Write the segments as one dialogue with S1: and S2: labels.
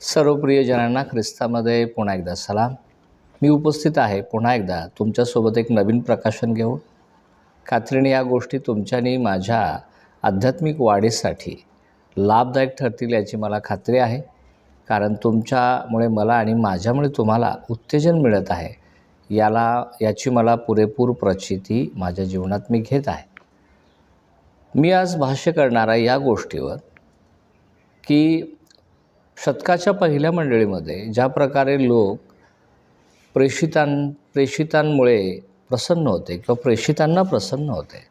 S1: सर्व प्रियजनांना ख्रिस्तामध्ये पुन्हा एकदा सलाम. मी उपस्थित आहे पुन्हा एकदा तुमच्यासोबत एक नवीन प्रकाशन घेऊन. खात्रीने या गोष्टी तुमच्यानी माझ्या आध्यात्मिक वाढीसाठी लाभदायक ठरतील याची मला खात्री आहे, कारण तुमच्यामुळे मला आणि माझ्यामुळे तुम्हाला उत्तेजन मिळत आहे याची मला पुरेपूर प्रचिती माझ्या जीवनात मी घेत आहे. मी आज भाष्य करणारा या गोष्टीवर की शतकाच्या पहिल्या मंडळीमध्ये ज्या प्रकारे लोक प्रेषितांमुळे प्रसन्न होते किंवा प्रेषितांना प्रसन्न होते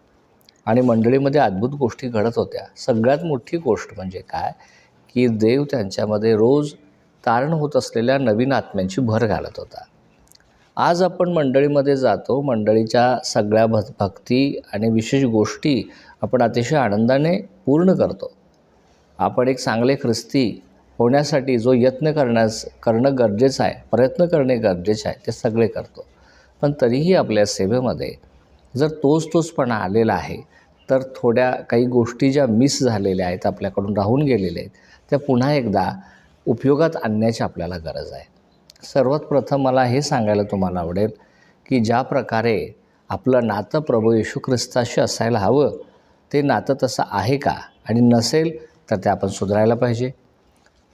S1: आणि मंडळीमध्ये अद्भुत गोष्टी घडत होत्या. सगळ्यात मोठी गोष्ट म्हणजे काय की देव त्यांच्यामध्ये रोज तारण होत असलेल्या नवीन आत्म्यांची भर घालत होता. आज आपण मंडळीमध्ये जातो, मंडळीच्या सगळ्या भक्ती आणि विशेष गोष्टी आपण अतिशय आनंदाने पूर्ण करतो. आपण एक चांगले ख्रिस्ती होण्यासाठी जो करणं गरजेचं आहे, प्रयत्न करणे गरजेचे आहे, ते सगळे करतो. पण तरीही आपल्या सेवेमध्ये जर तोचपणा आलेला आहे तर काही गोष्टी ज्या मिस झालेल्या आहेत, आपल्याकडून राहून गेलेल्या आहेत, त्या पुन्हा एकदा उपयोगात आणण्याची आपल्याला गरज आहे. सर्वात प्रथम मला हे सांगायला तुम्हाला आवडेल की ज्या प्रकारे आपलं नातं प्रभू येशू ख्रिस्ताशी असायला हवं, ते नातं तसं आहे का, आणि नसेल तर ते आपण सुधारायला पाहिजे.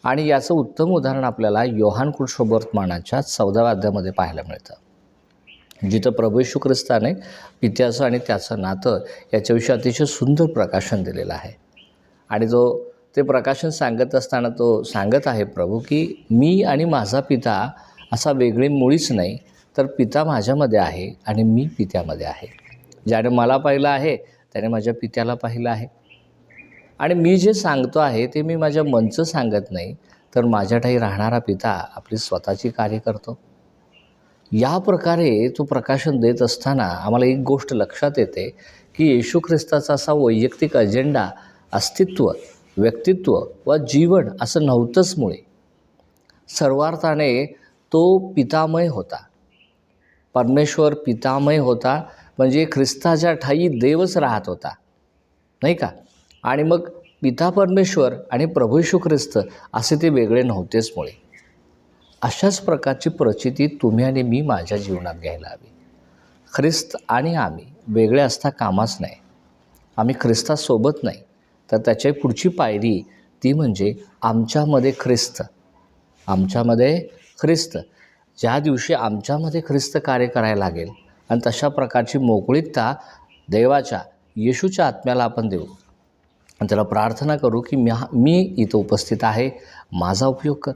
S1: आणि याचं उत्तम उदाहरण आपल्याला योहान शुभवर्तमानाच्या 14व्या अध्यायामध्ये पाहायला मिळतं, जिथं प्रभू येशू ख्रिस्ताने पित्याचं आणि त्याचं नातं याच्याविषयी अतिशय सुंदर प्रकाशन दिलेलं आहे. आणि ते प्रकाशन सांगत असताना तो सांगत आहे प्रभू की मी आणि माझा पिता असा वेगळी मुळीच नाही, तर पिता माझ्यामध्ये आहे आणि मी पित्यामध्ये आहे. ज्याने मला पाहिलं आहे त्याने माझ्या पित्याला पाहिलं आहे. आणि मी जे सांगतो आहे ते मी माझ्या मनचं सांगत नाही, तर माझ्या ठाई राहणारा पिता आपली स्वतःची कार्य करतो. या प्रकारे तो प्रकाशन देत असताना आम्हाला एक गोष्ट लक्षात येते की येशू ख्रिस्ताचा असा वैयक्तिक अजेंडा, अस्तित्व, व्यक्तित्व व जीवन असं नव्हतंच मुळे. सर्वार्थाने तो पितामय होता, परमेश्वर पितामय होता, म्हणजे ख्रिस्ताच्या ठाई देवच राहत होता, नाही का. आणि मग पिता परमेश्वर आणि प्रभू येशू ख्रिस्त असे ते वेगळे नव्हतेच मुळे. अशाच प्रकारची प्रचिती तुम्ही आणि मी माझ्या जीवनात घ्यायला हवी. ख्रिस्त आणि आम्ही वेगळे असता कामाच नाही. आम्ही ख्रिस्तासोबत नाही, तर त्याच्या पुढची पायरी ती म्हणजे आमच्यामध्ये ख्रिस्त. ज्या दिवशी आमच्यामध्ये ख्रिस्त कार्य करायला लागेल आणि तशा प्रकारची मोकळीकता देवाच्या येशूच्या आत्म्याला आपण देऊ आणि त्याला प्रार्थना करू की मी इथं उपस्थित आहे, माझा उपयोग कर.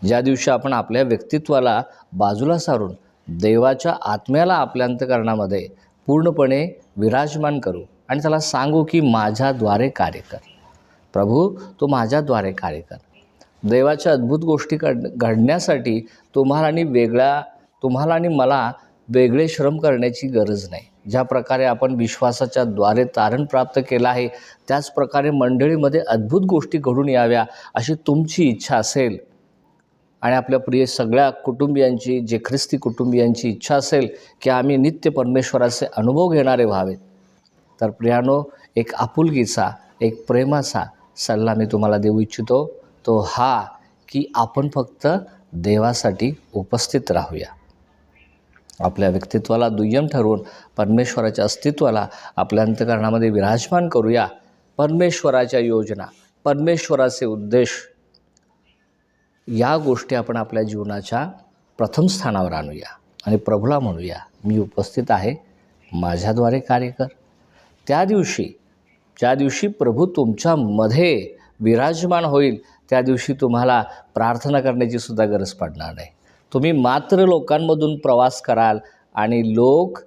S1: ज्या दिवशी आपण आपल्या व्यक्तित्वाला बाजूला सारून देवाच्या आत्म्याला आपल्या अंतःकरणामध्ये पूर्णपणे विराजमान करू आणि त्याला सांगू की माझ्याद्वारे कार्य कर प्रभू, तो माझ्याद्वारे कार्य कर. देवाच्या अद्भुत गोष्टी घडण्यासाठी तुम्हाला आणि मला वेगळे श्रम करण्याची गरज नाही. ज्या प्रकारे आपण विश्वासाच्या द्वारे तारण प्राप्त केलं आहे, त्याच प्रकारे मंडळीमध्ये अद्भुत गोष्टी घडून याव्या अशी तुमची इच्छा असेल आणि आपल्या प्रिय सगळ्या कुटुंबियांची, जे ख्रिस्ती कुटुंबियांची इच्छा असेल की आम्ही नित्य परमेश्वराचे अनुभव घेणारे व्हावेत, तर प्रियानो, एक आपुलकीचा, एक प्रेमाचा सल्ला मी तुम्हाला देऊ इच्छितो. तो हा की आपण फक्त देवासाठी उपस्थित राहूया. आपल्या व्यक्तित्वाला दुय्यम ठरवून परमेश्वराच्या अस्तित्वाला आपल्या अंतःकरणामध्ये विराजमान करूया. परमेश्वराच्या योजना, परमेश्वराचे उद्देश, या गोष्टी आपण आपल्या जीवनाच्या प्रथम स्थानावर आणूया आणि प्रभूला म्हणूया, मी उपस्थित आहे, माझ्याद्वारे कार्य कर. ज्या दिवशी प्रभू तुमच्यामध्ये विराजमान होईल, त्या दिवशी तुम्हाला प्रार्थना करण्याची सुद्धा गरज पडणार नाही. तुम्ही मात्र लोकांमधून प्रवास कराल आणि लोक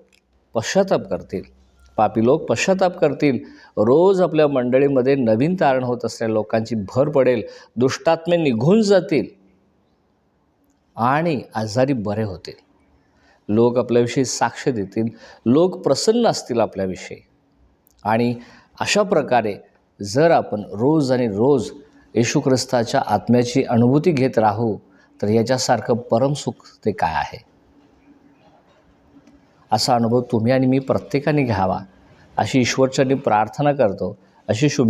S1: पश्चाताप करतील, पापी लोक पश्चाताप करतील. रोज आपल्या मंडळीमध्ये नवीन तारण होत असलेल्या लोकांची भर पडेल, दुष्टात्मे निघून जातील आणि आजारी बरे होतील. लोक आपल्याविषयी साक्ष देतील, लोक प्रसन्न असतील आपल्याविषयी. आणि अशा प्रकारे जर आपण रोज आणि रोज येशू ख्रिस्ताच्या आत्म्याची अनुभूती घेत राहू, तर याच्यासारखं परमसुख ते काय आहे. असा अनुभव तुम्ही आणि मी प्रत्येकाने घ्यावा अशी ईश्वरचरणी प्रार्थना करतो. अशी शुभ